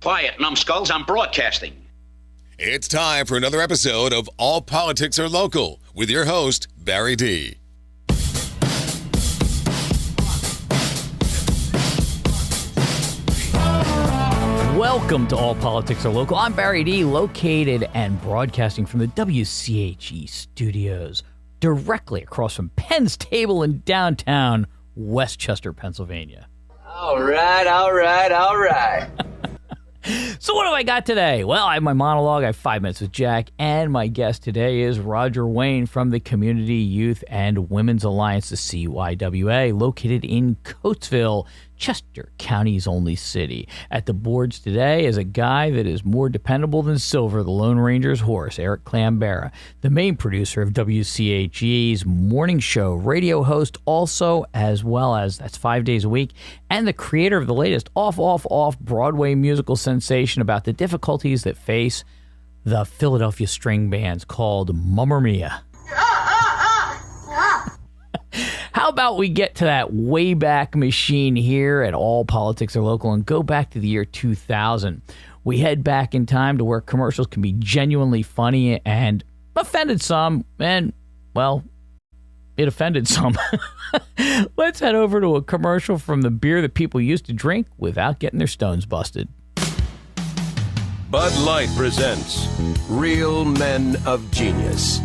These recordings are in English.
Quiet, numbskulls, I'm broadcasting. It's time for another episode of All Politics Are Local with your host, Barry D. Welcome to All Politics Are Local. I'm Barry D, located and broadcasting from the WCHE studios, directly across from Penn's Table in downtown Westchester, Pennsylvania. All right. So what have I got today? Well, I have my monologue, I have 5 minutes with Jack, and my guest today is Roger Wayne from the Community Youth and Women's Alliance, the CYWA, located in Coatesville, Chester County's only city. At the boards today is a guy that is more dependable than Silver, the Lone Ranger's horse, Eric Clambera, the main producer of WCHE's morning show, radio host also, as well as, that's 5 days a week, and the creator of the latest off Broadway musical sensation about the difficulties that face the Philadelphia string bands called Mamma Mia. How about we get to that Wayback Machine here at All Politics Are Local and go back to the year 2000. We head back in time to where commercials can be genuinely funny and offended some, and, well, it offended some. Let's head over to a commercial from the beer that people used to drink without getting their stones busted. Bud Light presents Real Men of Genius.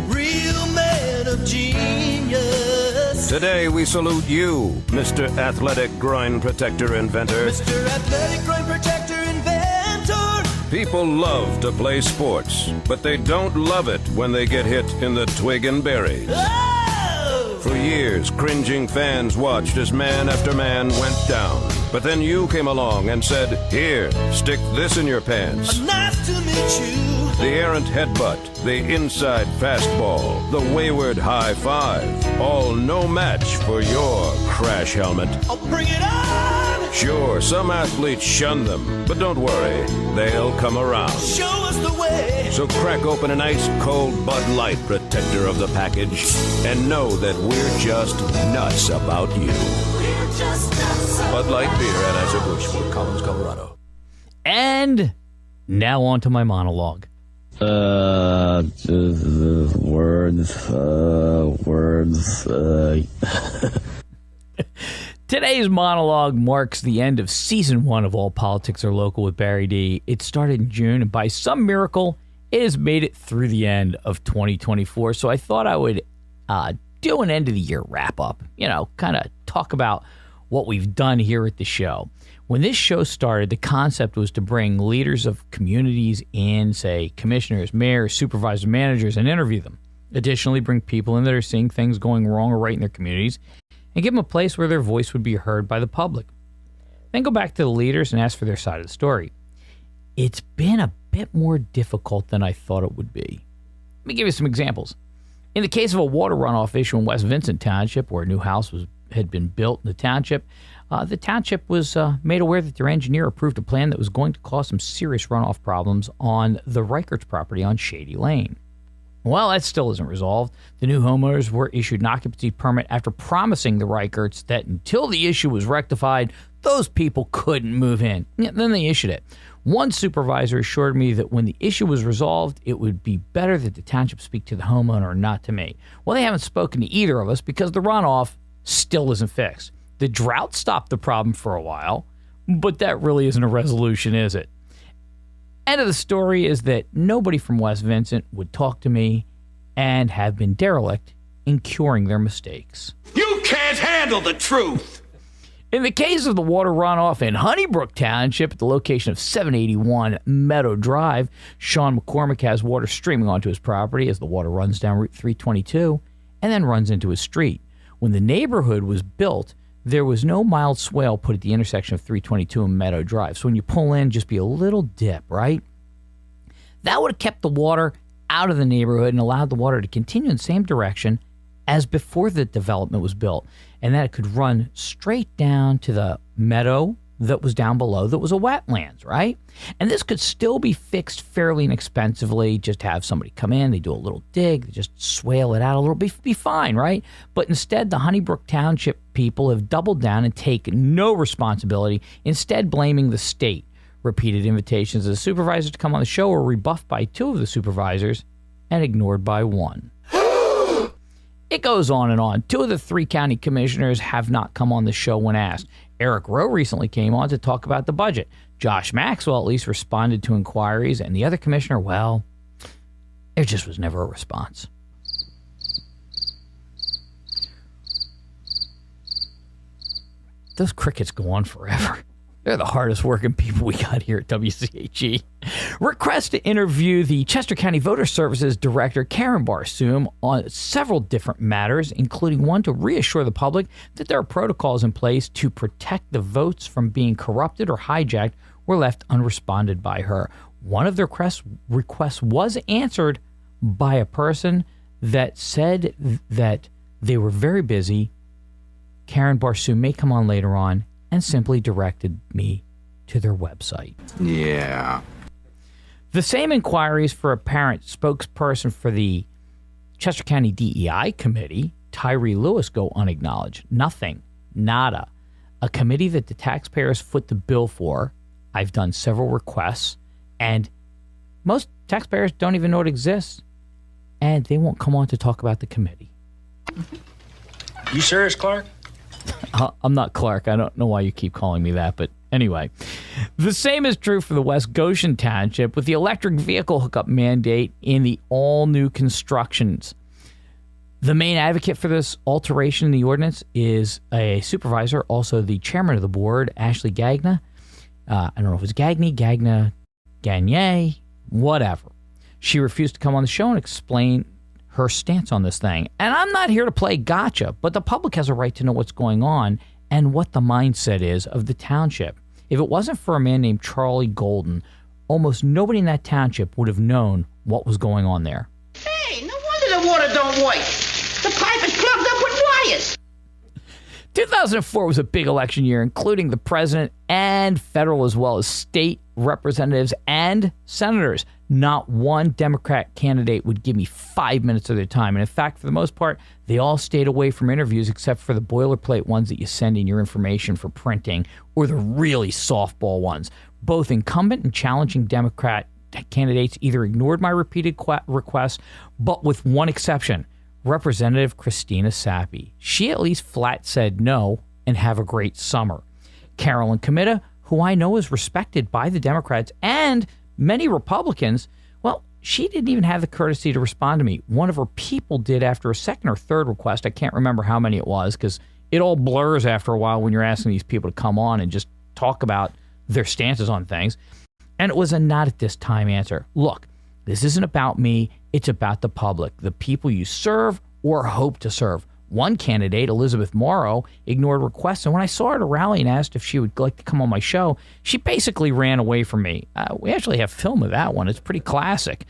Real men of genius. Today we salute you, Mr. Athletic Groin Protector Inventor. Mr. Athletic Groin Protector Inventor. People love to play sports, but they don't love it when they get hit in the twig and berries. Oh! For years, cringing fans watched as man after man went down. But then you came along and said, "Here, stick this in your pants." Nice to meet you. The errant headbutt, the inside fastball, the wayward high five, all no match for your crash helmet. I'll bring it on. Sure, some athletes shun them, but don't worry, they'll come around. Show us the way. So crack open an ice-cold Bud Light protector of the package and know that we're just nuts about you. We're just nuts. Bud Light Beer, Anheuser-Busch, Fort Collins, Colorado. And now on to my monologue. Words. Today's monologue marks the end of Season 1 of All Politics Are Local with Barry D. It started in June, and by some miracle, it has made it through the end of 2024. So I thought I would do an end-of-the-year wrap-up, kind of talk about what we've done here at the show. When this show started, the concept was to bring leaders of communities in, say, commissioners, mayors, supervisors, managers, and interview them. Additionally, bring people in that are seeing things going wrong or right in their communities and give them a place where their voice would be heard by the public. Then go back to the leaders and ask for their side of the story. It's been a bit more difficult than I thought it would be. Let me give you some examples. In the case of a water runoff issue in West Vincent Township, where a new house had been built in the township was made aware that their engineer approved a plan that was going to cause some serious runoff problems on the Reichert's property on Shady Lane. Well, that still isn't resolved. The new homeowners were issued an occupancy permit after promising the Reicherts that until the issue was rectified, those people couldn't move in. Then they issued it. One supervisor assured me that when the issue was resolved, it would be better that the township speak to the homeowner and not to me. Well, they haven't spoken to either of us because the runoff still isn't fixed. The drought stopped the problem for a while, but that really isn't a resolution, is it? End of the story is that nobody from West Vincent would talk to me and have been derelict in curing their mistakes. You can't handle the truth! In the case of the water runoff in Honeybrook Township at the location of 781 Meadow Drive, Sean McCormick has water streaming onto his property as the water runs down Route 322 and then runs into his street. When the neighborhood was built, there was no mild swale put at the intersection of 322 and Meadow Drive. So when you pull in, just be a little dip, right? That would have kept the water out of the neighborhood and allowed the water to continue in the same direction as before the development was built. And that it could run straight down to the meadow that was down below that was a wetlands, right? And this could still be fixed fairly inexpensively. Just have somebody come in, they do a little dig, they just swale it out a little, be fine, right? But instead, the Honeybrook Township people have doubled down and taken no responsibility, instead blaming the state. Repeated invitations of the supervisors to come on the show were rebuffed by 2 of the supervisors and ignored by 1. It goes on and on. 2 of the 3 county commissioners have not come on the show when asked. Eric Rowe recently came on to talk about the budget. Josh Maxwell at least responded to inquiries, and the other commissioner, well, there just was never a response. Those crickets go on forever. They're the hardest working people we got here at WCHE. Request to interview the Chester County Voter Services Director, Karen Barsoom, on several different matters, including one to reassure the public that there are protocols in place to protect the votes from being corrupted or hijacked, were left unresponded by her. One of the requests was answered by a person that said that they were very busy. Karen Barsoom may come on later on, and simply directed me to their website. Yeah. The same inquiries for a parent spokesperson for the Chester County DEI committee, Tyree Lewis, go unacknowledged. Nothing. Nada. A committee that the taxpayers foot the bill for. I've done several requests, and most taxpayers don't even know it exists, and they won't come on to talk about the committee. You serious, Clark? I'm not Clark. I don't know why you keep calling me that, but anyway. The same is true for the West Goshen Township with the electric vehicle hookup mandate in the all-new constructions. The main advocate for this alteration in the ordinance is a supervisor, also the chairman of the board, Ashley Gagna. I don't know if it's Gagna, Gagne, whatever. She refused to come on the show and explain her stance on this thing. And I'm not here to play gotcha, but the public has a right to know what's going on and what the mindset is of the township. If it wasn't for a man named Charlie Golden, almost nobody in that township would have known what was going on there. Hey, no wonder the water don't work. The pipe is plugged up with wires. 2004 was a big election year, including the president and federal as well as state representatives and senators. Not one Democrat candidate would give me 5 minutes of their time. And in fact, for the most part, they all stayed away from interviews except for the boilerplate ones that you send in your information for printing, or the really softball ones. Both incumbent and challenging Democrat candidates either ignored my repeated requests, but with one exception, Representative Christina Sappi. She at least flat said no and have a great summer. Carolyn Comita, who I know is respected by the Democrats and many Republicans, well, she didn't even have the courtesy to respond to me. One of her people did after a second or third request. I can't remember how many it was because it all blurs after a while when you're asking these people to come on and just talk about their stances on things. And it was a not at this time answer. Look, this isn't about me. It's about the public, the people you serve or hope to serve. One candidate, Elizabeth Morrow, ignored requests, and when I saw her at a rally and asked if she would like to come on my show, she basically ran away from me. We actually have film of that one. It's pretty classic.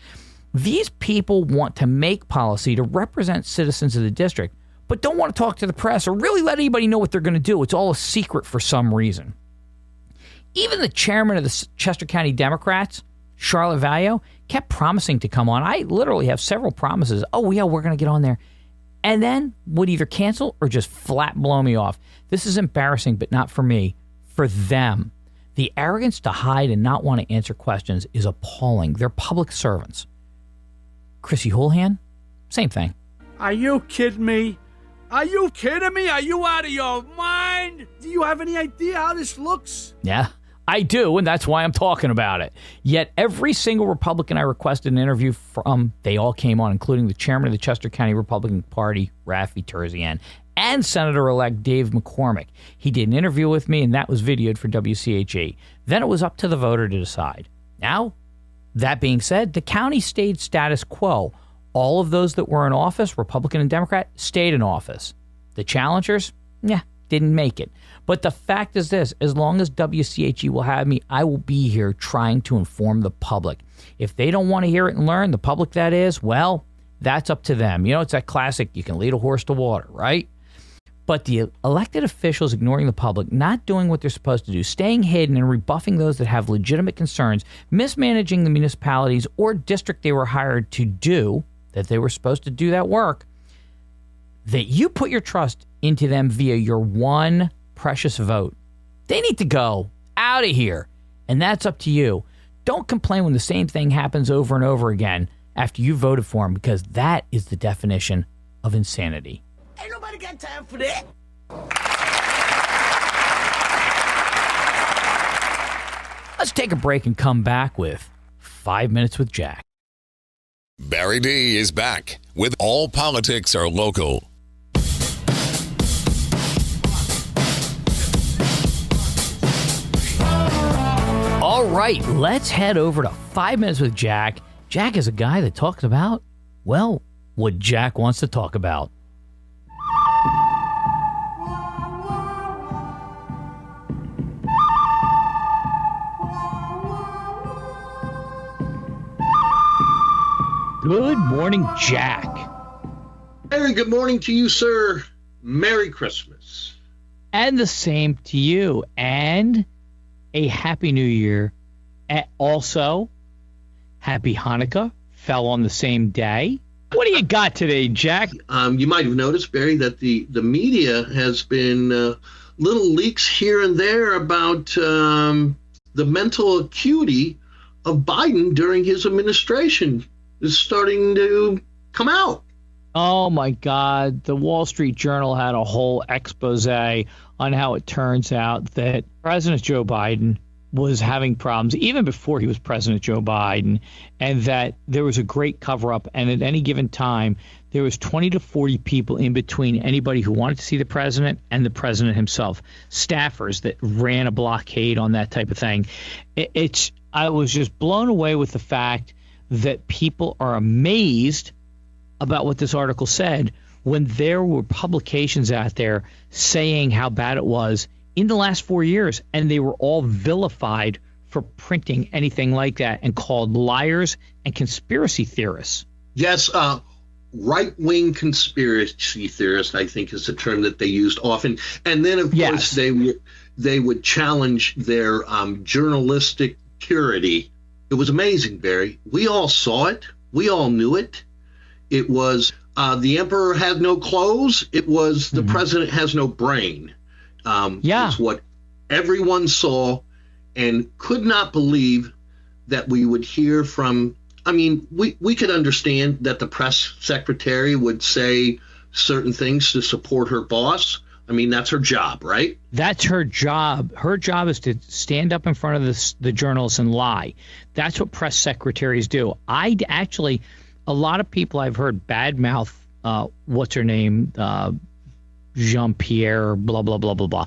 These people want to make policy to represent citizens of the district, but don't want to talk to the press or really let anybody know what they're going to do. It's all a secret for some reason. Even the chairman of the Chester County Democrats, Charlotte Vallejo, kept promising to come on. I literally have several promises. Oh, yeah, we're going to get on there. And then would either cancel or just flat blow me off. This is embarrassing, but not for me, for them. The arrogance to hide and not want to answer questions is appalling. They're public servants. Chrissy Houlihan, same thing. Are you kidding me? Are you kidding me? Are you out of your mind? Do you have any idea how this looks? Yeah, I do, and that's why I'm talking about it. Yet every single Republican I requested an interview from, they all came on, including the chairman of the Chester County Republican Party, Rafi Terzian, and Senator-elect Dave McCormick. He did an interview with me, and that was videoed for WCHE. Then it was up to the voter to decide. Now, that being said, the county stayed status quo. All of those that were in office, Republican and Democrat, stayed in office. The challengers, didn't make it. But the fact is this, as long as WCHE will have me, I will be here trying to inform the public. If they don't want to hear it and learn, the public that is, well, that's up to them. You know, it's that classic, you can lead a horse to water, right? But the elected officials ignoring the public, not doing what they're supposed to do, staying hidden and rebuffing those that have legitimate concerns, mismanaging the municipalities or district they were hired to do, that they were supposed to do that work, that you put your trust into them via your one precious vote. They need to go out of here. And that's up to you. Don't complain when the same thing happens over and over again after you voted for him, because that is the definition of insanity. Ain't nobody got time for that. Let's take a break and come back with 5 Minutes with Jack. Barry D is back with All Politics Are Local. All right, let's head over to 5 Minutes with Jack. Jack is a guy that talks about, well, what Jack wants to talk about. Good morning, Jack. Very good morning to you, sir. Merry Christmas. And the same to you. And a Happy New Year. And also, Happy Hanukkah. Fell on the same day. What do you got today, Jack? You might have noticed, Barry, that the media has been little leaks here and there about the mental acuity of Biden during his administration is starting to come out. Oh, my God. The Wall Street Journal had a whole expose on how it turns out that President Joe Biden was having problems even before he was President Joe Biden, and that there was a great cover-up, and at any given time, there was 20 to 40 people in between anybody who wanted to see the president and the president himself, staffers that ran a blockade on that type of thing. I was just blown away with the fact that people are amazed about what this article said when there were publications out there saying how bad it was in the last 4 years, and they were all vilified for printing anything like that and called liars and conspiracy theorists. Yes, right-wing conspiracy theorist, I think, is the term that they used often. And then, of course, they would challenge their journalistic purity. It was amazing, Barry. We all saw it. We all knew it. It was the emperor had no clothes. It was the president has no brain. It's what everyone saw and could not believe that we would hear from. I mean, we could understand that the press secretary would say certain things to support her boss. I mean, that's her job, right? That's her job. Her job is to stand up in front of the journalists and lie. That's what press secretaries do. A lot of people I've heard badmouth, what's her name, Jean-Pierre, blah, blah, blah, blah, blah.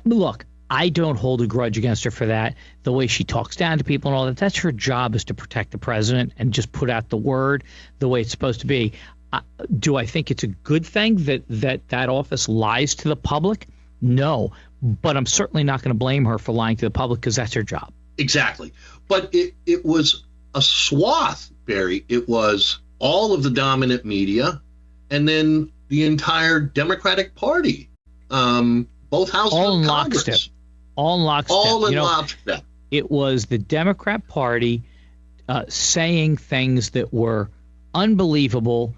Look, I don't hold a grudge against her for that. The way she talks down to people and all that, that's her job, is to protect the president and just put out the word the way it's supposed to be. Do I think it's a good thing that office lies to the public? No, but I'm certainly not going to blame her for lying to the public because that's her job. Exactly. But it was a swath, Barry. It was all of the dominant media and then the entire Democratic Party, both houses all of Congress. Congress. All in lockstep. All in lockstep. It was the Democrat Party saying things that were unbelievable,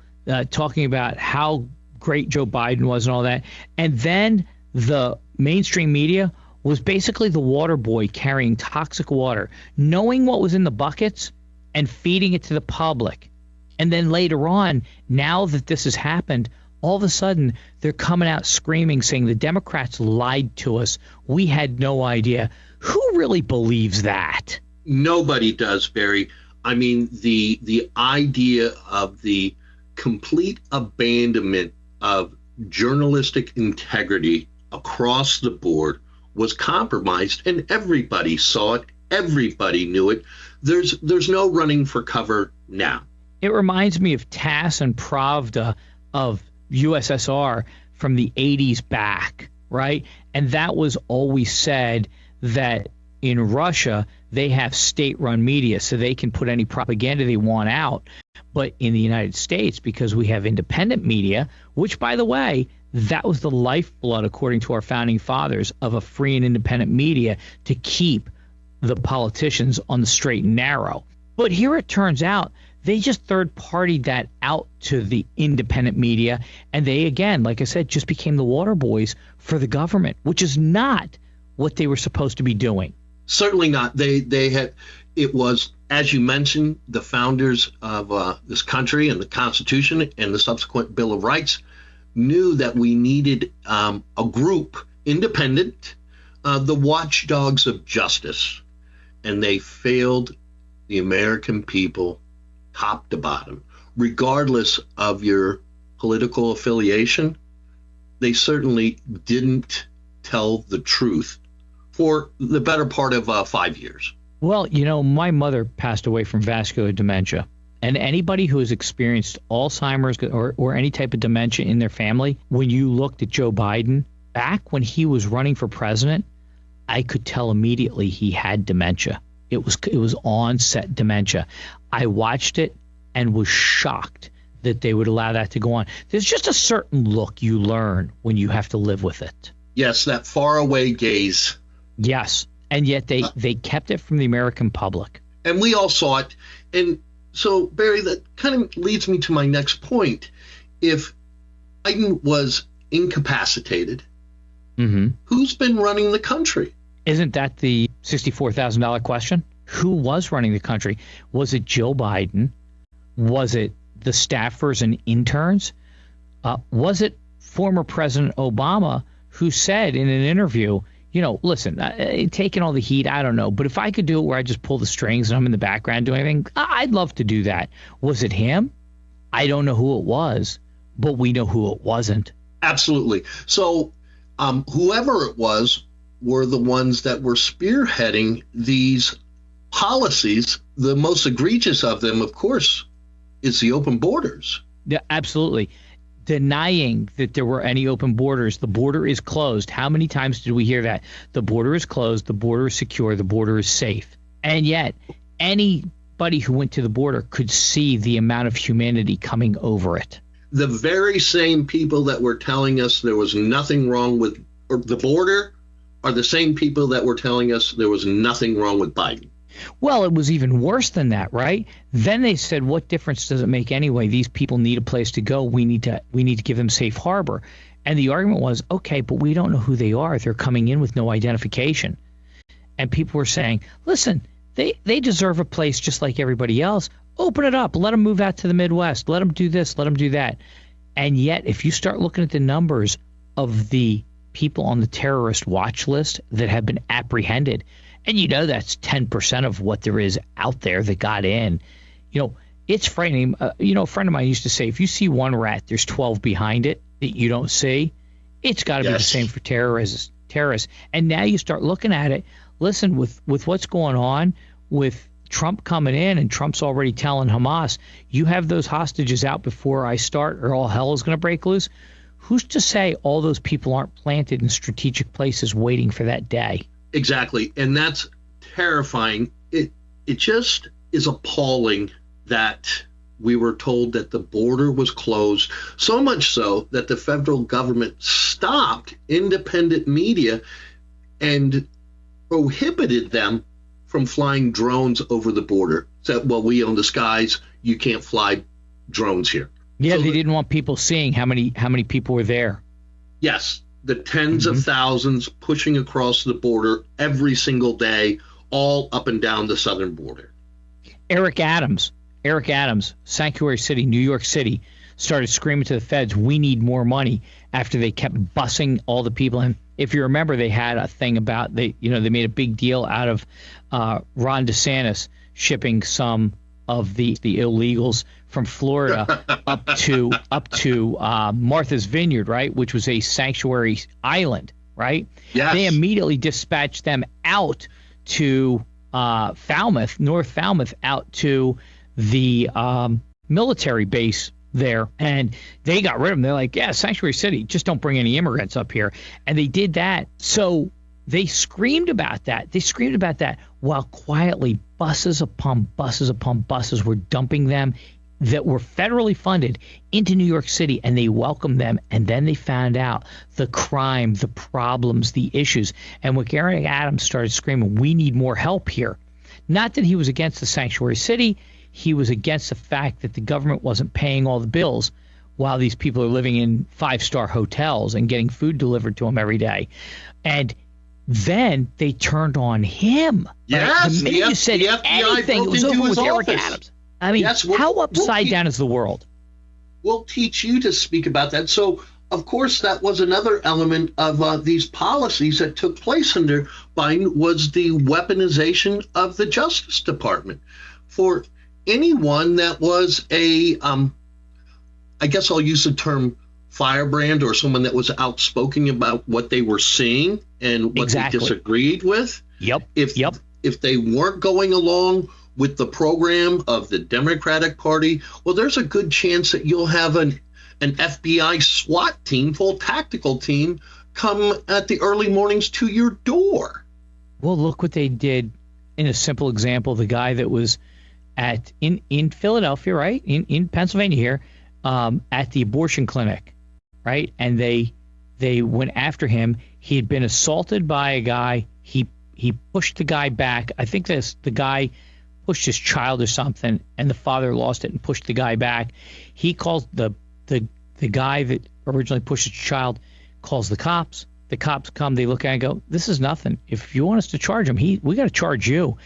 talking about how great Joe Biden was and all that. And then the mainstream media was basically the water boy carrying toxic water, knowing what was in the buckets and feeding it to the public. And then later on, now that this has happened, all of a sudden they're coming out screaming, saying the Democrats lied to us. We had no idea. Who really believes that? Nobody does, Barry. I mean, the idea of the complete abandonment of journalistic integrity across the board was compromised, and everybody saw it. Everybody knew it. There's no running for cover now. It reminds me of TASS and Pravda of USSR from the 80s back, right? And that was always said that in Russia, they have state-run media, so they can put any propaganda they want out. But in the United States, because we have independent media, which, by the way, that was the lifeblood, according to our founding fathers, of a free and independent media to keep the politicians on the straight and narrow. But here it turns out they just third-partied that out to the independent media, and they, again, like I said, just became the water boys for the government, which is not what they were supposed to be doing. Certainly not. They had, it was, as you mentioned, the founders of this country and the Constitution and the subsequent Bill of Rights knew that we needed a group, independent, the watchdogs of justice, and they failed the American people top to bottom, regardless of your political affiliation. They certainly didn't tell the truth for the better part of 5 years. Well, you know, my mother passed away from vascular dementia. And anybody who has experienced Alzheimer's or any type of dementia in their family, when you looked at Joe Biden, back when he was running for president, I could tell immediately he had dementia. It was onset dementia. I watched it and was shocked that they would allow that to go on. There's just a certain look you learn when you have to live with it. Yes, that faraway gaze. Yes, and yet they kept it from the American public. And we all saw it. And so, Barry, that kind of leads me to my next point. If Biden was incapacitated, who's been running the country? Isn't that the $64,000 question? Who was running the country? Was it Joe Biden? Was it the staffers and interns? Was it former President Obama, who said in an interview, you know, listen, taking all the heat, I don't know, but if I could do it where I just pull the strings and I'm in the background doing anything, I'd love to do that. Was it him? I don't know who it was, but we know who it wasn't. Absolutely. So whoever it was were the ones that were spearheading these policies. The most egregious of them, of course, is the open borders. Yeah, absolutely. Denying that there were any open borders. The border is closed. How many times did we hear that? The border is closed. The border is secure. The border is safe. And yet, anybody who went to the border could see the amount of humanity coming over it. The very same people that were telling us there was nothing wrong with the border are the same people that were telling us there was nothing wrong with Biden. Well, it was even worse than that, right? Then they said, what difference does it make anyway? These people need a place to go. We need to give them safe harbor. And the argument was, okay, but we don't know who they are. They're coming in with no identification. And people were saying, listen, they deserve a place just like everybody else. Open it up. Let them move out to the Midwest. Let them do this. Let them do that. And yet, if you start looking at the numbers of the people on the terrorist watch list that have been apprehended, and you know that's 10% of what there is out there that got in. You know, it's frightening. A friend of mine used to say, if you see one rat, there's 12 behind it that you don't see. It's got to be the same for terrorists. And now you start looking at it. Listen, with what's going on with Trump coming in, and Trump's already telling Hamas, you have those hostages out before I start or all hell is going to break loose. Who's to say all those people aren't planted in strategic places waiting for that day? Exactly. And that's terrifying. It just is appalling that we were told that the border was closed, so much so that the federal government stopped independent media and prohibited them from flying drones over the border. Said, well, we own the skies. You can't fly drones here. Yeah, so they didn't want people seeing how many people were there. Yes. The tens of thousands pushing across the border every single day, all up and down the southern border. Eric Adams, Sanctuary City, New York City, started screaming to the feds, we need more money, after they kept busing all the people in. If you remember, they had a thing about, they made a big deal out of Ron DeSantis shipping some of the illegals from Florida up to Martha's Vineyard, right, which was a sanctuary island, right? Yes. They immediately dispatched them out to Falmouth, North Falmouth, out to the military base there, and they got rid of them. They're like, yeah, sanctuary city, just don't bring any immigrants up here. And they did that. So they screamed about that. While quietly buses upon buses were dumping them that were federally funded into New York City, and they welcomed them. And then they found out the crime, the problems, the issues. And when Eric Adams started screaming, we need more help here. Not that he was against the sanctuary city. He was against the fact that the government wasn't paying all the bills while these people are living in 5-star hotels and getting food delivered to them every day. And then they turned on him. Yes, right? The minute you said the FBI anything, it was broke into over with his Eric office. Adams. I mean, Yes, how upside down is the world? We'll teach you to speak about that. So, of course, that was another element of these policies that took place under Biden was the weaponization of the Justice Department. For anyone that was I guess I'll use the term firebrand, or someone that was outspoken about what they were seeing and what they disagreed with. If they weren't going along with the program of the Democratic Party, well, there's a good chance that you'll have an FBI SWAT team, full tactical team, come at the early mornings to your door. Well, look what they did in a simple example. The guy that was in Philadelphia, right? In Pennsylvania here, at the abortion clinic, right? And they went after him. He had been assaulted by a guy. He pushed the guy back. I think the guy pushed his child or something, and the father lost it and pushed the guy back. He calls the guy that originally pushed his child, calls the cops. The cops come, they look at it and go, this is nothing. If you want us to charge him, we got to charge you.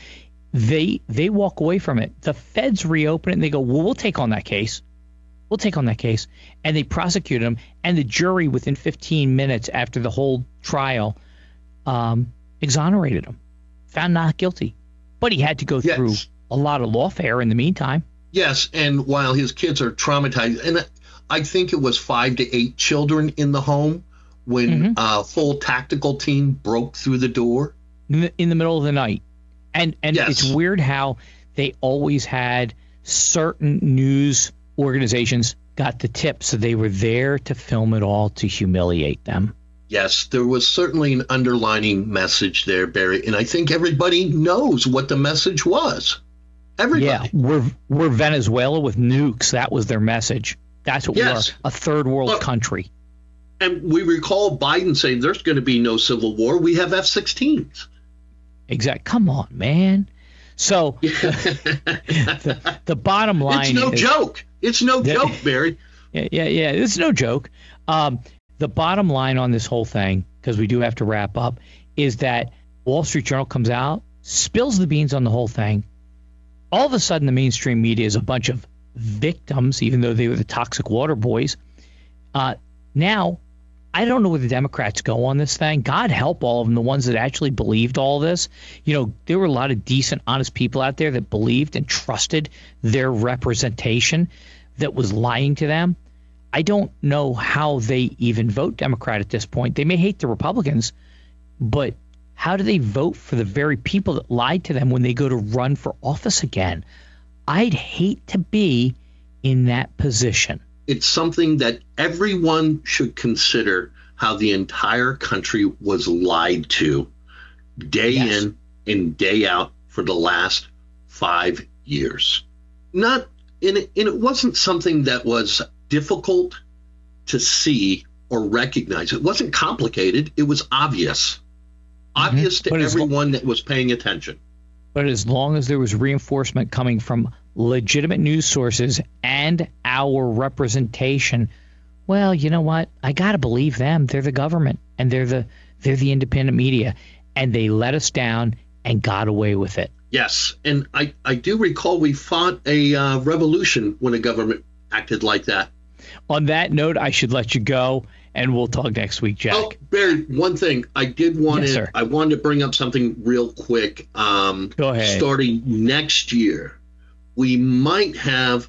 They walk away from it. The feds reopen it, and they go, well, we'll take on that case. We'll take on that case. And they prosecute him, and the jury, within 15 minutes after the whole trial, exonerated him, found not guilty. But he had to go through a lot of lawfare in the meantime. Yes, and while his kids are traumatized, and I think it was 5 to 8 children in the home when a full tactical team broke through the door. In the middle of the night. And it's weird how they always had certain news organizations got the tip, so they were there to film it all to humiliate them. Yes, there was certainly an underlining message there, Barry, and I think everybody knows what the message was. Everybody. Yeah, we're Venezuela with nukes. That was their message. That's what we are, a third world country. And we recall Biden saying there's going to be no civil war. We have F-16s. Exactly. Come on, man. So the bottom line it's no joke. It's no joke, Barry. Yeah. It's no joke. The bottom line on this whole thing, because we do have to wrap up, is that Wall Street Journal comes out, spills the beans on the whole thing. All of a sudden, the mainstream media is a bunch of victims, even though they were the toxic water boys. Now, I don't know where the Democrats go on this thing. God help all of them, the ones that actually believed all this. You know, there were a lot of decent, honest people out there that believed and trusted their representation that was lying to them. I don't know how they even vote Democrat at this point. They may hate the Republicans, but how do they vote for the very people that lied to them when they go to run for office again? I'd hate to be in that position. It's something that everyone should consider, how the entire country was lied to day in and day out for the last 5 years. And it wasn't something that was difficult to see or recognize. It wasn't complicated. It was obvious. Obvious to everyone that was paying attention. But as long as there was reinforcement coming from legitimate news sources and our representation, well, you know what? I got to believe them. They're the government, and they're the independent media, and they let us down and got away with it. Yes, and I do recall we fought a revolution when a government acted like that. On that note, I should let you go, and we'll talk next week, Jack. Oh, Barry, one thing. I wanted to bring up something real quick. Go ahead. Starting next year, we might have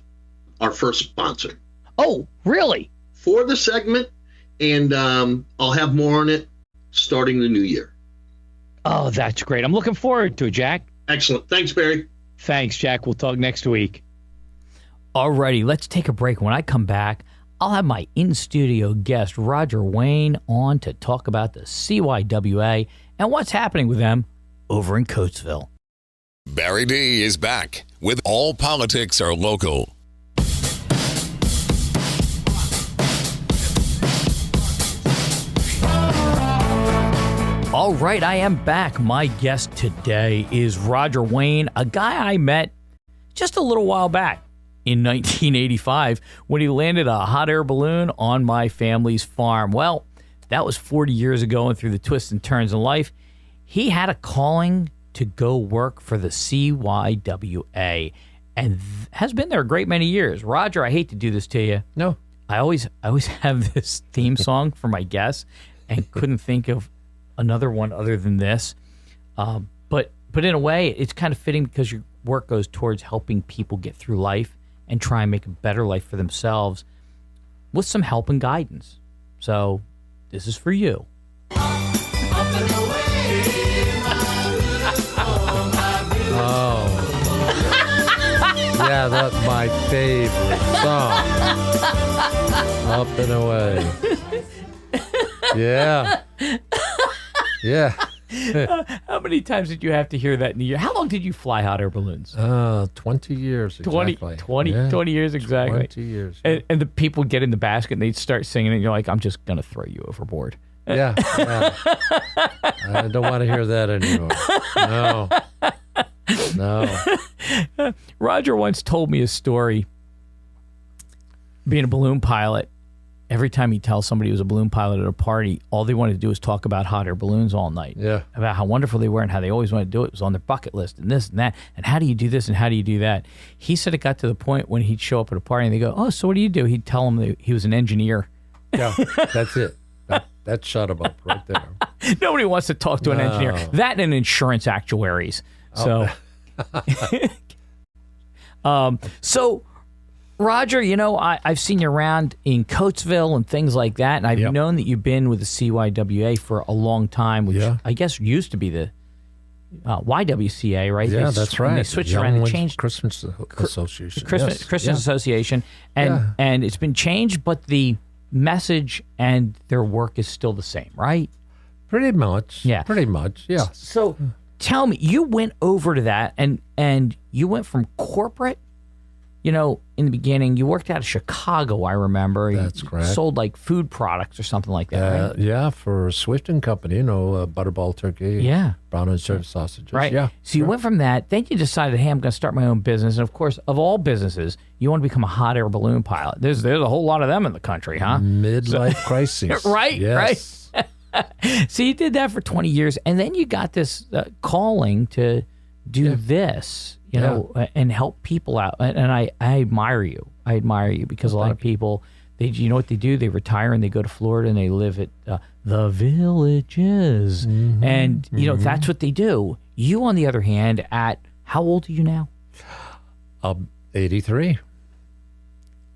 our first sponsor. Oh, really? For the segment, and I'll have more on it starting the new year. Oh, that's great. I'm looking forward to it, Jack. Excellent. Thanks, Barry. Thanks, Jack. We'll talk next week. Alrighty, let's take a break. When I come back, I'll have my in-studio guest, Roger Wayne, on to talk about the CYWA and what's happening with them over in Coatesville. Barry D is back with All Politics Are Local. All right, I am back. My guest today is Roger Wayne, a guy I met just a little while back in 1985 when he landed a hot air balloon on my family's farm. Well, that was 40 years ago, and through the twists and turns of life, he had a calling to go work for the CYWA and has been there a great many years. Roger, I hate to do this to you. No. I always have this theme song for my guests and couldn't think of another one other than this. But in a way, it's kind of fitting because your work goes towards helping people get through life and try and make a better life for themselves with some help and guidance. So this is for you. Oh. Yeah, that's my favorite song. Up and away. Yeah. Yeah. How many times did you have to hear that in a year? How long did you fly hot air balloons? 20 years exactly. 20 years exactly. 20 years. Yeah. And the people would get in the basket and they'd start singing and you're like, I'm just going to throw you overboard. Yeah. I don't want to hear that anymore. No. Roger once told me a story. Being a balloon pilot, every time he tells somebody he was a balloon pilot at a party, all they wanted to do was talk about hot air balloons all night. Yeah. About how wonderful they were and how they always wanted to do it. It was on their bucket list and this and that. And how do you do this and how do you do that? He said it got to the point when he'd show up at a party and they go, oh, so what do you do? He'd tell them that he was an engineer. Yeah, that's it. That shut him up right there. Nobody wants to talk to an engineer. That and insurance actuaries. So, so Roger, you know, I've seen you around in Coatesville and things like that, and I've known that you've been with the CYWA for a long time, which I guess used to be the YWCA, right? Yeah, that's right. They switched around and changed. Christmas Association. Christmas Association, and it's been changed, but the message and their work is still the same, right? Pretty much. Yeah. Pretty much, yeah. So tell me, you went over to that and you went from corporate, you know, in the beginning, you worked out of Chicago, I remember. That's correct. Sold like food products or something like that, right? Yeah, for Swift and Company, you know, Butterball Turkey, brown and served sausages. Right. Yeah. So you went from that, then you decided, hey, I'm going to start my own business. And of course, of all businesses, you want to become a hot air balloon pilot. There's a whole lot of them in the country, huh? Midlife crisis. Right, yes. right. So you did that for 20 years, and then you got this calling to do this, you know, and help people out. And I admire you. I admire you because a lot of people, you know what they do? They retire and they go to Florida and they live at the villages. Mm-hmm, and, you know, that's what they do. You, on the other hand, at how old are you now? 83.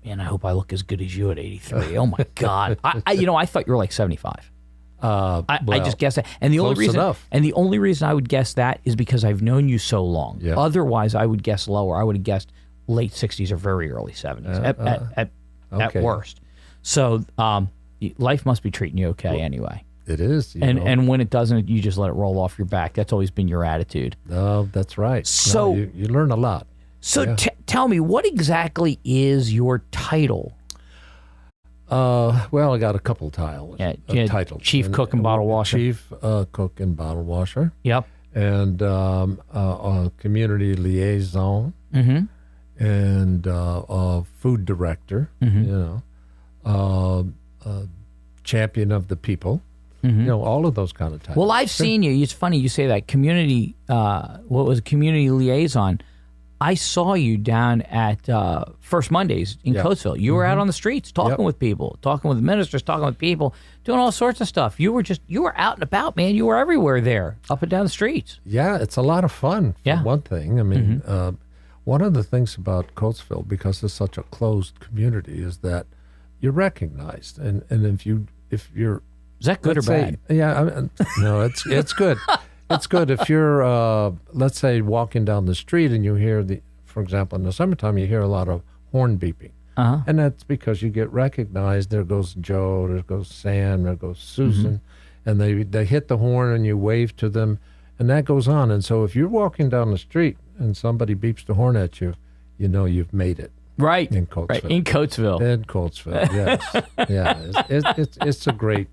Man, I hope I look as good as you at 83. Oh, my God. I thought you were like 75. I just guessed that, and the only reason I would guess that is because I've known you so long. Yeah. Otherwise, I would guess lower. I would have guessed late 60s or very early 70s at worst. So life must be treating you okay anyway. It is, and when it doesn't, you just let it roll off your back. That's always been your attitude. Oh, that's right. So you learn a lot. So tell me, what exactly is your title? Well, I got a couple titles. Chief Cook and Bottle Washer. Chief Cook and Bottle Washer. Yep. And Community Liaison. Mm-hmm. And Food Director. Mm-hmm. You know, Champion of the People. Mm-hmm. You know, all of those kind of titles. Well, I've seen you. It's funny you say that. Community Liaison. I saw you down at First Mondays in Coatesville. You were out on the streets talking with people, talking with ministers, talking with people, doing all sorts of stuff. You were out and about, man. You were everywhere there, up and down the streets. Yeah, it's a lot of fun, for one thing. I mean, one of the things about Coatesville, because it's such a closed community, is that you're recognized. And if you're... Is that good or bad? Yeah, no, it's good. It's good if you're, let's say, walking down the street and you hear for example, in the summertime, you hear a lot of horn beeping. Uh-huh. And that's because you get recognized. There goes Joe, there goes Sam, there goes Susan. And they hit the horn and you wave to them, and that goes on. And so if you're walking down the street and somebody beeps the horn at you, you know you've made it. Right. In Coatesville. Right. In Coatesville. In Coatesville, yes. Yeah. It's a great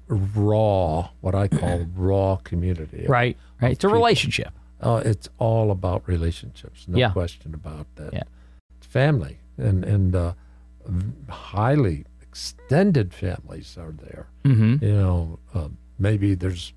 raw, what I call raw community. Right. It's a relationship. It's all about relationships. No question about that. Yeah. It's family and highly extended families are there. Mm-hmm. You know, maybe there's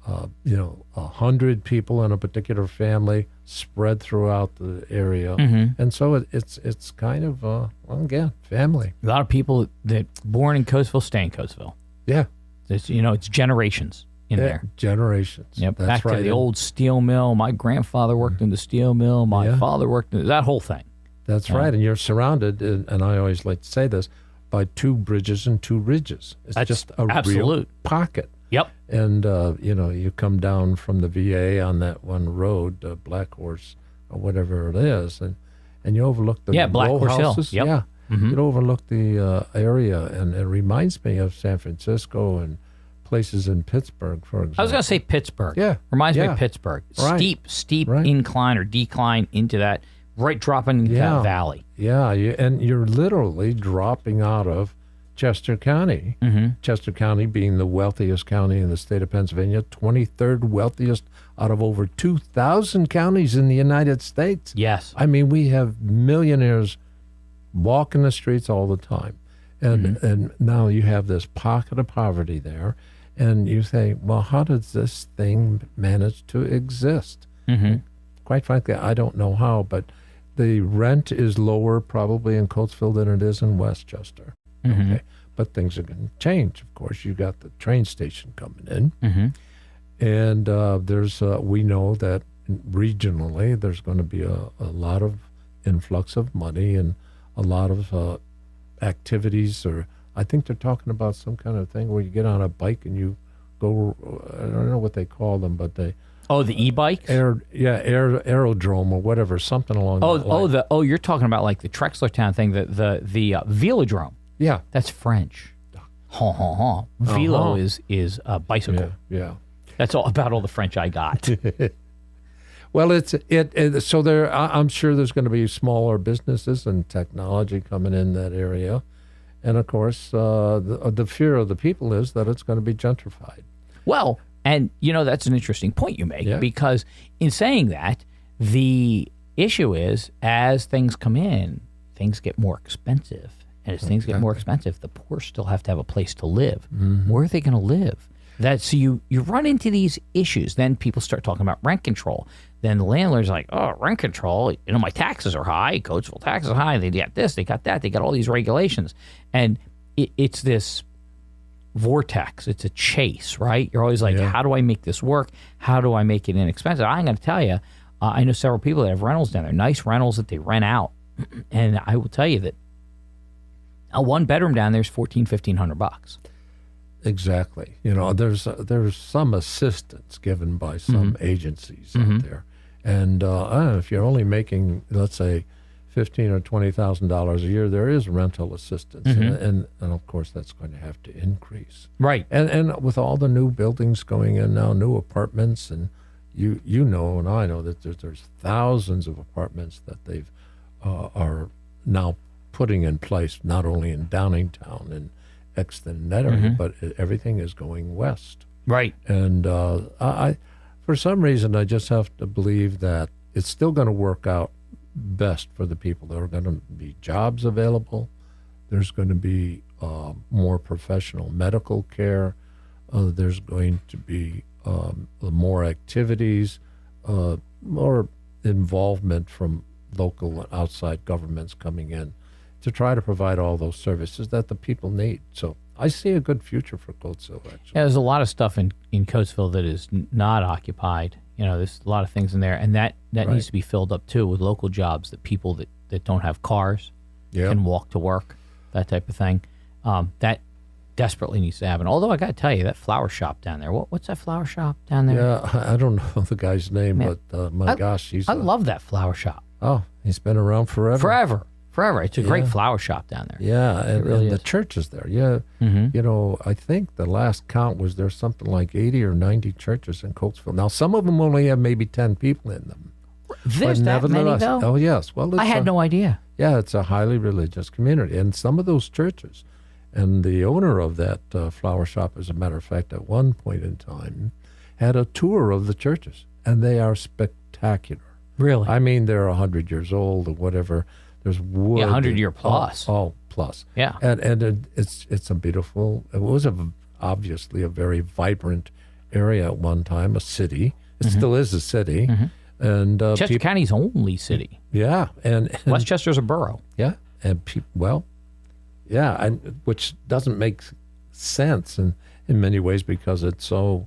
100 people in a particular family spread throughout the area, and so it's kind of again, family. A lot of people that born in Coatesville stay in Coatesville. Yeah, it's generations in there. Generations. Yep. That's Back right. to the old steel mill. My grandfather worked in the steel mill. My father worked in that whole thing. That's right, and you're surrounded, and I always like to say this, by 2 bridges and 2 ridges. It's just a real pocket. Yep. And, you come down from the VA on that one road, Black Horse, or whatever it is, and you overlook the Black row Horse Hill. houses. Yep. Yeah. You overlook the area, and it reminds me of San Francisco and places in Pittsburgh, for example. I was going to say Pittsburgh. Yeah. Reminds me of Pittsburgh. Right. Steep incline or decline into that, right dropping into that valley. Yeah, and you're literally dropping out of Chester County. Chester County being the wealthiest county in the state of Pennsylvania, 23rd wealthiest out of over 2,000 counties in the United States. Yes. I mean, we have millionaires walking the streets all the time. And now you have this pocket of poverty there. And you say, well, how does this thing manage to exist? Quite frankly, I don't know how, but the rent is lower probably in Coatesville than it is in Westchester. Okay, but things are going to change. Of course, you got the train station coming in, and there's we know that regionally there's going to be a lot of influx of money and a lot of activities. Or I think they're talking about some kind of thing where you get on a bike and you go. I don't know what they call them, but they. Oh, the e-bikes? Aerodrome or whatever, something along that line. You're talking about like the Trexlertown thing, the velodrome. Yeah. That's French. Velo is a bicycle. Yeah. That's all about all the French I got. Well, so there. I'm sure there's going to be smaller businesses and technology coming in that area, and of course, the fear of the people is that it's going to be gentrified. Well, and that's an interesting point you make, because in saying that, the issue is as things come in, things get more expensive. And as things get more expensive, the poor still have to have a place to live. Where are they going to live? So you run into these issues. Then people start talking about rent control. Then the landlord's like, oh, rent control. My taxes are high. Coatesville taxes are high. They got this. They got that. They got all these regulations. And it's this vortex. It's a chase, right? You're always like, how do I make this work? How do I make it inexpensive? I'm going to tell you, I know several people that have rentals down there, nice rentals that they rent out. And I will tell you that a 1-bedroom down there is $1,500. Exactly. There's some assistance given by some agencies out there, and I don't know, if you're only making, let's say, $15,000 or $20,000 a year, there is rental assistance, and of course that's going to have to increase. Right. And with all the new buildings going in now, new apartments, and you know, and I know that there's thousands of apartments that they've are now putting in place, not only in Downingtown and Exton, that area, but everything is going west. Right. And I, for some reason, I just have to believe that it's still going to work out best for the people. There are going to be jobs available. There's going to be more professional medical care. There's going to be more activities, more involvement from local and outside governments coming in to try to provide all those services that the people need. So I see a good future for Coatesville, actually. Yeah, there's a lot of stuff in Coatesville that is not occupied. There's a lot of things in there, and that needs to be filled up, too, with local jobs that people that don't have cars can walk to work, that type of thing. That desperately needs to happen. Although I got to tell you, that flower shop down there, what's that flower shop down there? Yeah, I don't know the guy's name, but gosh, I love that flower shop. Oh, he's been around forever. Forever. It's a great flower shop down there. Yeah, and, really and the church is there. Yeah. I think the last count was there's something like 80 or 90 churches in Coatesville. Now, some of them only have maybe 10 people in them. There's that many, though? Oh, yes. Well, I had no idea. Yeah, it's a highly religious community. And some of those churches, and the owner of that flower shop, as a matter of fact, at one point in time, had a tour of the churches, and they are spectacular. Really? I mean, they're 100 years old or whatever. There's wood. 100-year plus. Oh, plus. Yeah. And it's a beautiful. It was obviously a very vibrant area at one time, a city. It still is a city. And Chester County's only city. Yeah, and Westchester's a borough. Yeah, and which doesn't make sense in many ways because it's so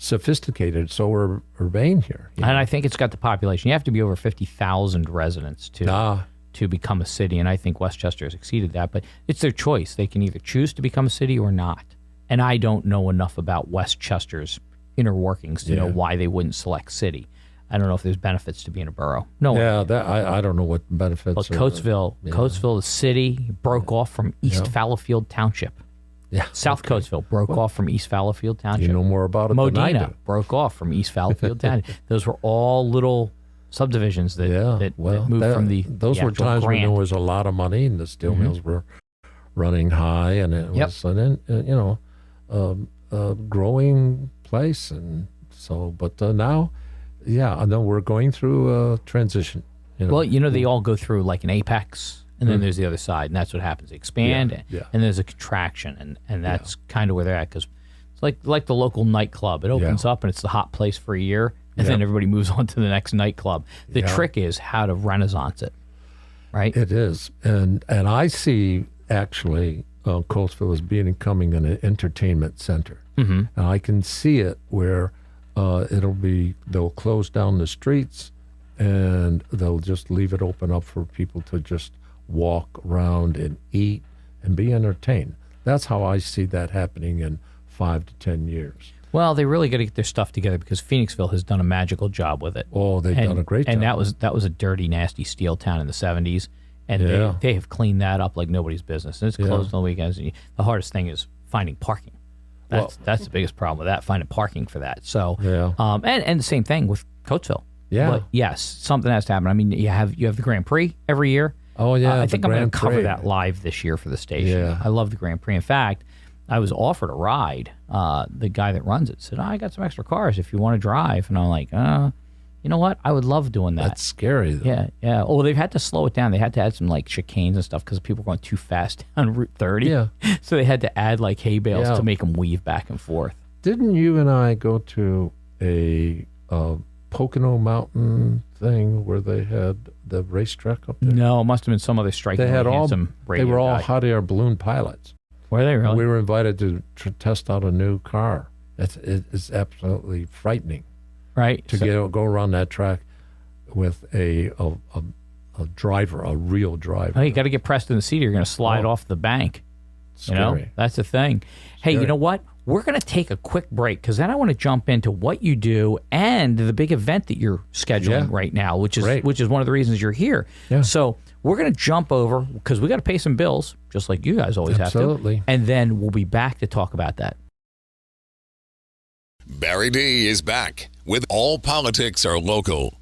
sophisticated, so urbane here. And I think it's got the population. You have to be over 50,000 residents to become a city, and I think Westchester has exceeded that. But it's their choice. They can either choose to become a city or not. And I don't know enough about Westchester's inner workings to know why they wouldn't select city. I don't know if there's benefits to being a borough. No. Yeah, I don't know what benefits. But Coatesville, the city, broke off from East Fallowfield Township. Yeah, South Coatesville broke off from East Fallowfield Township. You know more about it than I do. Broke off from East Fallowfield Township. Those were all little subdivisions that moved from the Those were times when there was a lot of money and the steel mills were running high, and it was a growing place. And so, but now, and then we're going through a transition. Well, they all go through like an apex. And then there's the other side, and that's what happens. They expand, and there's a contraction, and that's kind of where they're at, because it's like the local nightclub. It opens up, and it's the hot place for a year, and then everybody moves on to the next nightclub. The trick is how to renaissance it, right? It is, and I see, actually, Coatesville as becoming an entertainment center. And I can see it where they'll close down the streets, and they'll just leave it open up for people to just walk around and eat and be entertained. That's how I see that happening in 5 to 10 years. Well, they really got to get their stuff together because Phoenixville has done a magical job with it. Oh, they've done a great job. And that was a dirty, nasty steel town in the 70s, and they have cleaned that up like nobody's business. And it's closed on the weekends. And the hardest thing is finding parking. That's the biggest problem with that, finding parking for that. So, and the same thing with Coatesville. Yeah. But yes, something has to happen. I mean, you have the Grand Prix every year. Oh, yeah. I think I'm going to cover that live this year for the station. Yeah. I love the Grand Prix. In fact, I was offered a ride. The guy that runs it said, I got some extra cars if you want to drive. And I'm like, you know what? I would love doing that. That's scary, though. Yeah. Oh, they've had to slow it down. They had to add some like chicanes and stuff because people were going too fast on Route 30. Yeah. So they had to add like hay bales to make them weave back and forth. Didn't you and I go to a Pocono Mountain thing where they had the racetrack up there? No, it must have been some other striking. They were all guy. hot air balloon pilots. Were they really? We were invited to test out a new car. It's absolutely frightening, right? To go around that track with a driver, a real driver. Oh, you got to get pressed in the seat. Or you're going to slide off the bank. Scary. That's the thing. Hey, you know what? We're going to take a quick break because then I want to jump into what you do and the big event that you're scheduling right now, which is one of the reasons you're here. Yeah. So we're going to jump over because we got to pay some bills, just like you guys always have to. And then we'll be back to talk about that. Barry D is back with All Politics Are Local.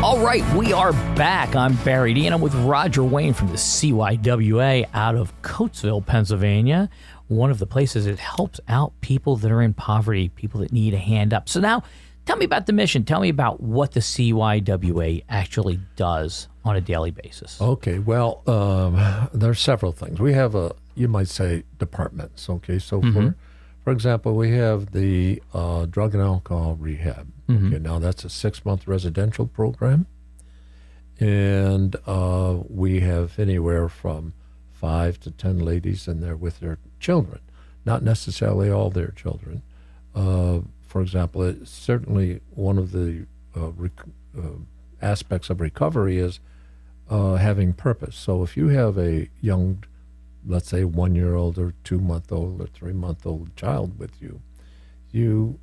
All right, we are back. I'm Barry D, and I'm with Roger Wayne from the CYWA out of Coatesville, Pennsylvania, one of the places that helps out people that are in poverty, people that need a hand up. So now, tell me about the mission. Tell me about what the CYWA actually does on a daily basis. Okay, well, there are several things. We have you might say, departments. Okay, so for example, we have the drug and alcohol rehab. Okay, now that's a 6-month residential program, and we have anywhere from 5 to 10 ladies in there with their children, not necessarily all their children. For example, it's certainly one of the aspects of recovery is having purpose. So if you have a young, let's say 1-year-old or 2-month-old or 3-month-old child with you, you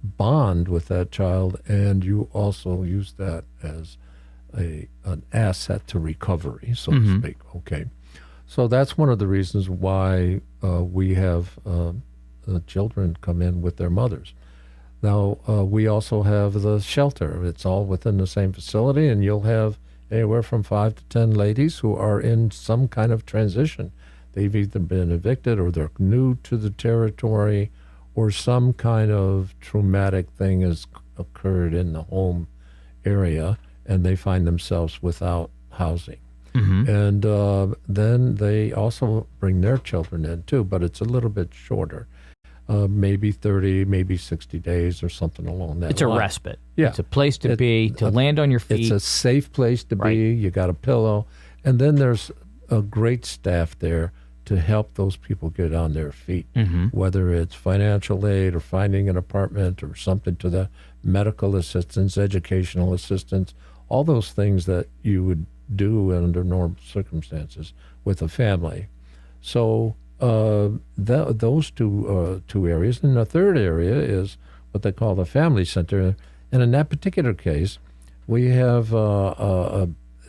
bond with that child, and you also use that as an asset to recovery, so to speak. Okay, so that's one of the reasons why we have children come in with their mothers. Now, we also have the shelter. It's all within the same facility, and you'll have anywhere from 5 to 10 ladies who are in some kind of transition. They've either been evicted or they're new to the territory, or some kind of traumatic thing has occurred in the home area, and they find themselves without housing. And then they also bring their children in too, but it's a little bit shorter. Maybe 30, maybe 60 days or something along that It's a line. respite. Yeah. It's a place to be, to land on your feet. It's a safe place to be. You got a pillow. And then there's a great staff there to help those people get on their feet, whether it's financial aid or finding an apartment or something to the medical assistance, educational assistance, all those things that you would do under normal circumstances with a family. So those two areas. And the third area is what they call the family center. And in that particular case, we have a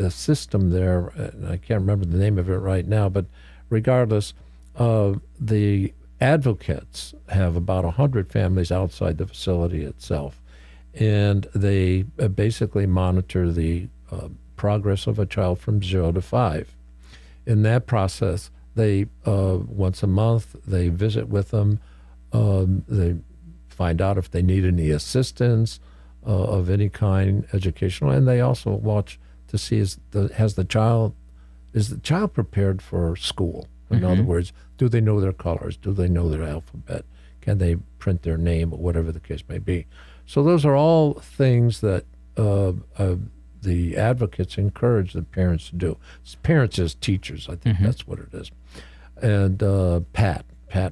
system there, and I can't remember the name of it right now, but regardless, the advocates have about 100 families outside the facility itself, and they basically monitor the progress of a child from 0 to 5. In that process, they once a month they visit with them. They find out if they need any assistance of any kind, educational, and they also watch to see is the child prepared for school. In other words, do they know their colors? Do they know their alphabet? Can they print their name, or whatever the case may be? So those are all things that the advocates encourage the parents to do. Parents as teachers, I think that's what it is. And PAT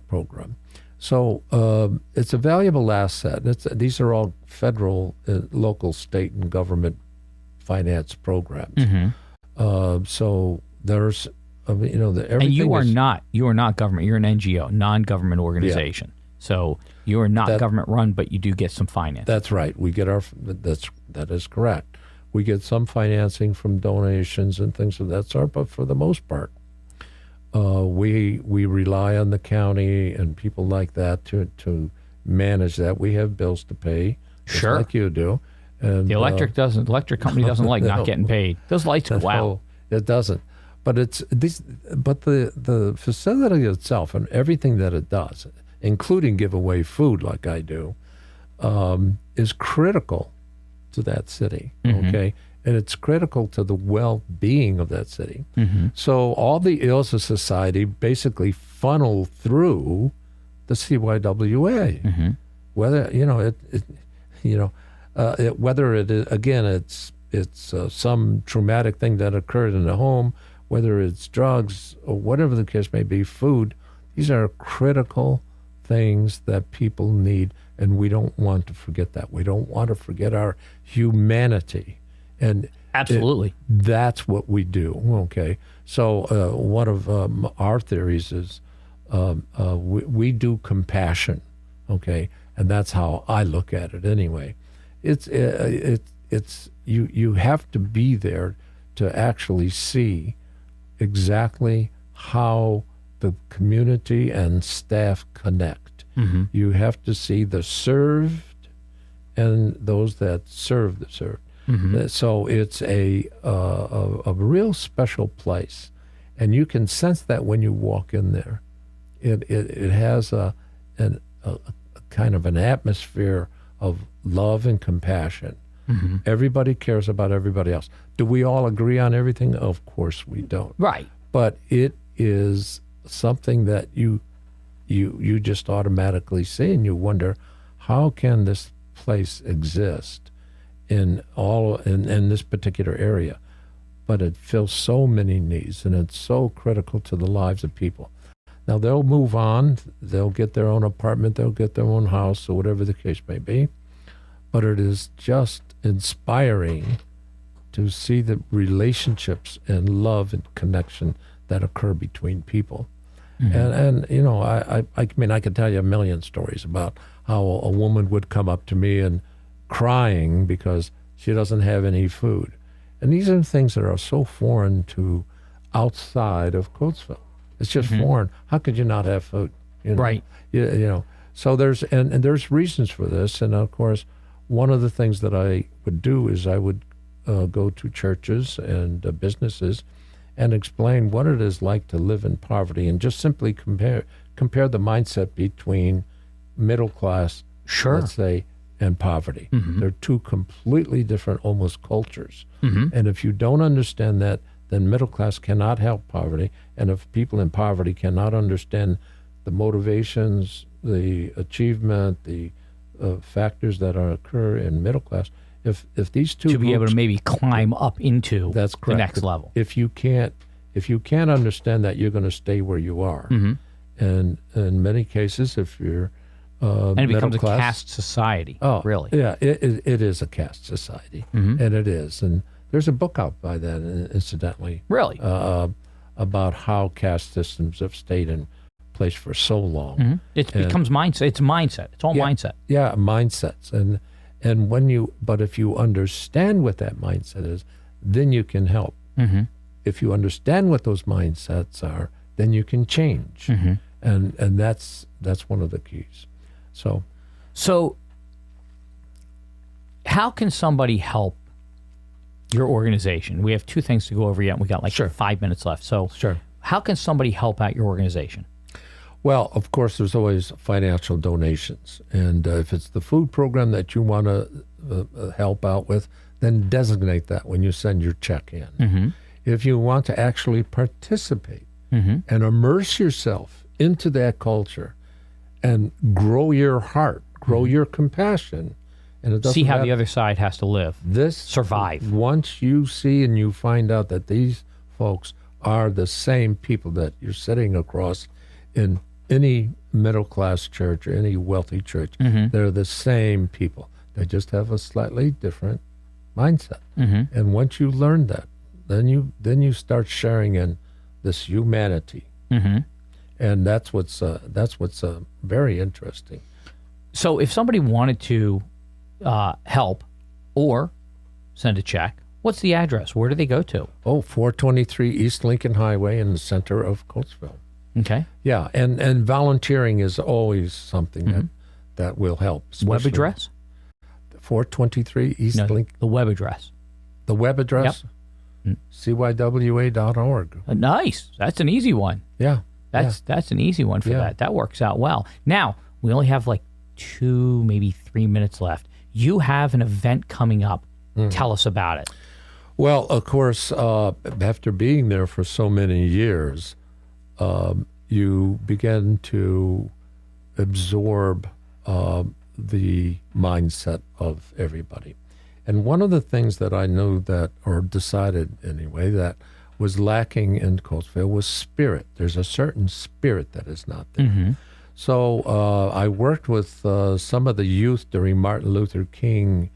program. So it's a valuable asset. These are all federal, local, state, and government finance programs. So there's, everything. And you are not government. You're an NGO, non-government organization. Yeah. So you are not government run, but you do get some finance. That's right. We get that is correct. We get some financing from donations and things of that sort, but for the most part, we rely on the county and people like that to manage that. We have bills to pay, just like you do. And the electric company doesn't like not getting paid. Those lights go out. It doesn't. But the facility itself and everything that it does, including give away food like I do, is critical to that city. Okay, and it's critical to the well-being of that city. So all the ills of society basically funnel through the CYWA. Whether whether it is, again, it's some traumatic thing that occurred in the home, whether it's drugs or whatever the case may be, food, these are critical things that people need, and we don't want to forget that. We don't want to forget our humanity. And absolutely, that's what we do, okay? So one of our theories is we do compassion, okay? And that's how I look at it anyway. It's you have to be there to actually see exactly how the community and staff connect. You have to see the served and those that serve the served. So it's a real special place, and you can sense that when you walk in there. It has a kind of an atmosphere of love and compassion. Everybody cares about everybody else. Do we all agree on everything? Of course we don't. Right. But it is something that you just automatically see, and you wonder, how can this place exist in this particular area? But it fills so many needs, and it's so critical to the lives of people. Now, they'll move on. They'll get their own apartment. They'll get their own house, or whatever the case may be. But it is just inspiring to see the relationships and love and connection that occur between people. And I mean, I could tell you a million stories about how a woman would come up to me and crying because she doesn't have any food. And these are things that are so foreign to outside of Coatesville. It's just foreign. How could you not have food? Right. So there's reasons for this. And of course, one of the things that I would do is I would go to churches and businesses and explain what it is like to live in poverty, and just simply compare the mindset between middle class, let's say, and poverty. They're two completely different, almost cultures. And if you don't understand that, then middle class cannot help poverty. And if people in poverty cannot understand the motivations, the achievement, the factors that occur in middle class, if these two to be able to maybe climb up into that's correct. The next level. If you can't understand that, you're going to stay where you are. Mm-hmm. And in many cases, if you're and it becomes class, a caste society. Oh, really? Yeah, it is a caste society, and it is. And there's a book out by that, incidentally. Really? About how caste systems have stayed in place for so long. Mm-hmm. It becomes mindset. It's mindset. It's all mindset. Yeah, mindsets. And but if you understand what that mindset is, then you can help. Mm-hmm. If you understand what those mindsets are, then you can change. Mm-hmm. And that's one of the keys. So how can somebody help your organization? We have two things to go over yet, and we got 5 minutes left. So how can somebody help out your organization? Well, of course, there's always financial donations. And if it's the food program that you want to help out with, then designate that when you send your check in. Mm-hmm. If you want to actually participate mm-hmm. and immerse yourself into that culture and grow your heart, grow mm-hmm. your compassion, and it doesn't see how matter, the other side has to live. Survive. Once you see and you find out that these folks are the same people that you're sitting across in any middle-class church or any wealthy church, mm-hmm. they're the same people. They just have a slightly different mindset. Mm-hmm. And once you learn that, then you start sharing in this humanity. Mm-hmm. And that's what's very interesting. So if somebody wanted to help or send a check, what's the address? Where do they go to? 423 East Lincoln Highway in the center of Coatesville. Okay. Yeah, and volunteering is always something mm-hmm. that will help. Web address? 423 East Lincoln. The web address. The web address? Yep. CYWA.org. Nice. That's an easy one. Yeah. That's an easy one for that. That works out well. Now, we only have 2, maybe 3 minutes left. You have an event coming up. Mm. Tell us about it. Well, of course, after being there for so many years, you begin to absorb the mindset of everybody. And one of the things that I knew or decided anyway, that was lacking in Coatesville was spirit. There's a certain spirit that is not there. Mm-hmm. So I worked with some of the youth during Martin Luther King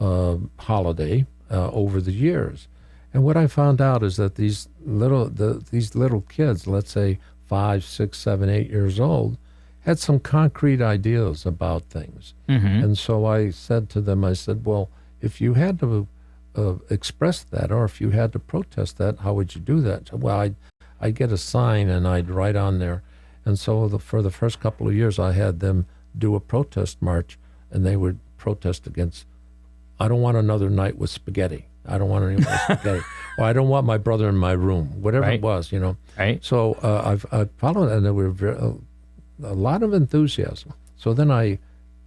holiday over the years. And what I found out is that these little kids, let's say 5, 6, 7, 8 years old, had some concrete ideas about things. Mm-hmm. And so I said to them, well, if you had to express that, or if you had to protest that, how would you do that? So, well, I'd get a sign and I'd write on there. And so for the first couple of years, I had them do a protest march, and they would protest against, I don't want another night with spaghetti. I don't want any more spaghetti. Or I don't want my brother in my room, whatever it was, Right. So I followed, and there were a lot of enthusiasm. So then I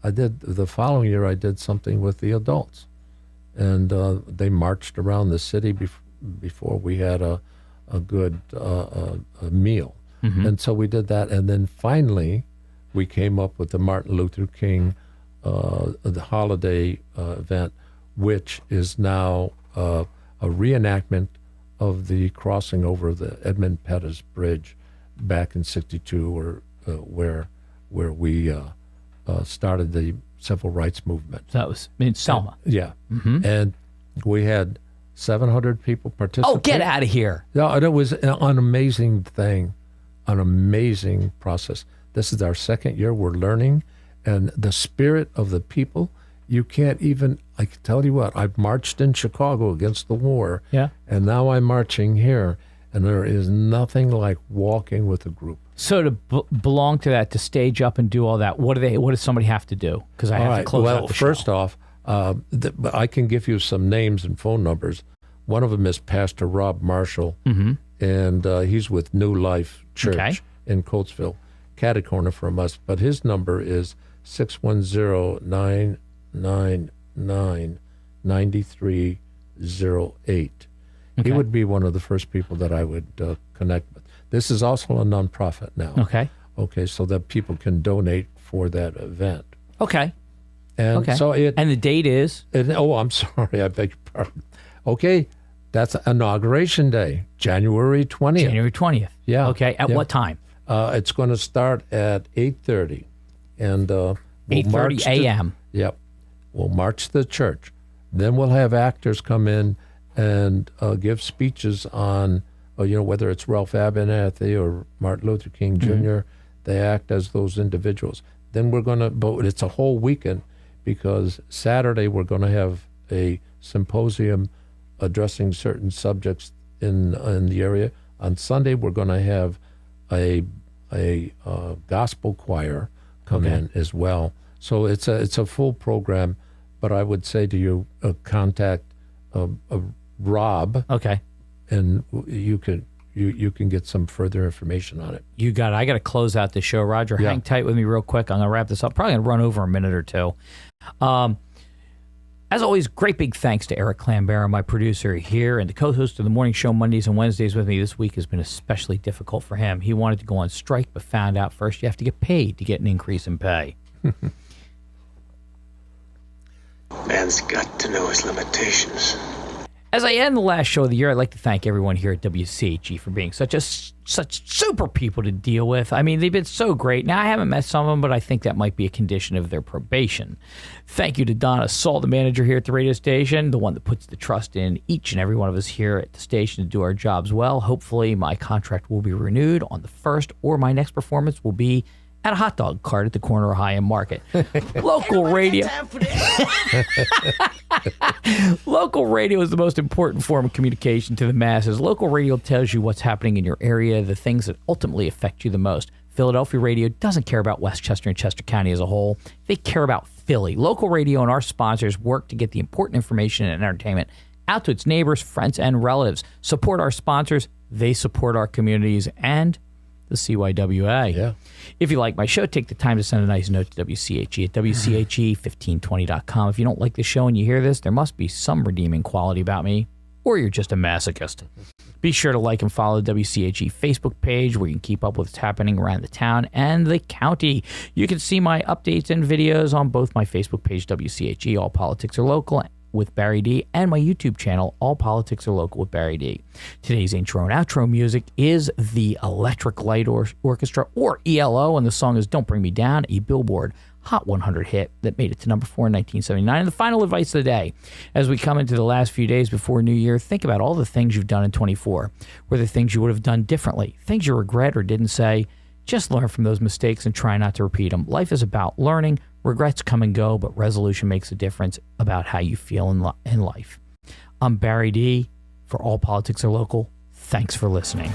did, the following year, I did something with the adults. And they marched around the city before we had a good a meal. Mm-hmm. And so we did that. And then finally, we came up with the Martin Luther King the holiday event, which is now a reenactment of the crossing over the Edmund Pettus Bridge back in '62, where we started the civil rights movement. That was in Selma. Yeah. Mm-hmm. And we had 700 people participate. Oh, get out of here. No, and it was an amazing thing, an amazing process. This is our second year. We're learning, and the spirit of the people, you can't even, I can tell you what, I've marched in Chicago against the war, and now I'm marching here, and there is nothing like walking with a group. So to belong to that, to stage up and do all that, what does somebody have to do? Because I have to close out the show. First off, I can give you some names and phone numbers. One of them is Pastor Rob Marshall, mm-hmm. and he's with New Life Church in Coatesville, catty corner from us. But his number is 610-999-9308. He would be one of the first people that I would connect with. This is also a nonprofit now. Okay, so that people can donate for that event. Okay. And so and the date is? I'm sorry, I beg your pardon. Okay, that's Inauguration Day, January 20th. January 20th. Yeah. Okay, at what time? It's going to start at 8:30. And 8:30 a.m. Yep. We'll march to the church. Then we'll have actors come in and give speeches on, whether it's Ralph Abernathy or Martin Luther King Jr., they act as those individuals. Then we're going to, but it's a whole weekend because Saturday we're going to have a symposium addressing certain subjects in the area. On Sunday we're going to have a gospel choir come in as well. So it's a full program, but I would say to you, contact Rob. Okay. And you can get some further information on it. You got it. I got to close out the show. Roger, hang tight with me real quick. I'm going to wrap this up. Probably going to run over a minute or two. As always, great big thanks to Eric Clambera, my producer here, and the co-host of the morning show Mondays and Wednesdays with me. This week has been especially difficult for him. He wanted to go on strike, but found out first you have to get paid to get an increase in pay. Man's got to know his limitations. As I end the last show of the year, I'd like to thank everyone here at WCHE for being such super people to deal with. I mean, they've been so great. Now, I haven't met some of them, but I think that might be a condition of their probation. Thank you to Donna Saul, the manager here at the radio station, the one that puts the trust in each and every one of us here at the station to do our jobs well. Hopefully, my contract will be renewed on the 1st, or my next performance will be at a hot dog cart at the corner of High End Market. Local radio. Local radio is the most important form of communication to the masses. Local radio tells you what's happening in your area, the things that ultimately affect you the most. Philadelphia radio doesn't care about Westchester and Chester County as a whole. They care about Philly. Local radio and our sponsors work to get the important information and entertainment out to its neighbors, friends, and relatives. Support our sponsors. They support our communities and the CYWA. Yeah. If you like my show, take the time to send a nice note to WCHE at WCHE1520.com. If you don't like the show and you hear this, there must be some redeeming quality about me, or you're just a masochist. Be sure to like and follow the WCHE Facebook page where you can keep up with what's happening around the town and the county. You can see my updates and videos on both my Facebook page, WCHE, All Politics Are Local, with Barry D, and my YouTube channel, All Politics Are Local with Barry D. Today's intro and outro music is the Electric Light Orchestra, or ELO, and the song is Don't Bring Me Down, a Billboard Hot 100 hit that made it to number 4 in 1979. And the final advice of the day, as we come into the last few days before New Year, think about all the things you've done in 24. Were there things you would have done differently, things you regret or didn't say? Just learn from those mistakes and try not to repeat them. Life is about learning. Regrets come and go, but resolution makes a difference about how you feel in life. I'm Barry D. For All Politics Are Local. Thanks for listening.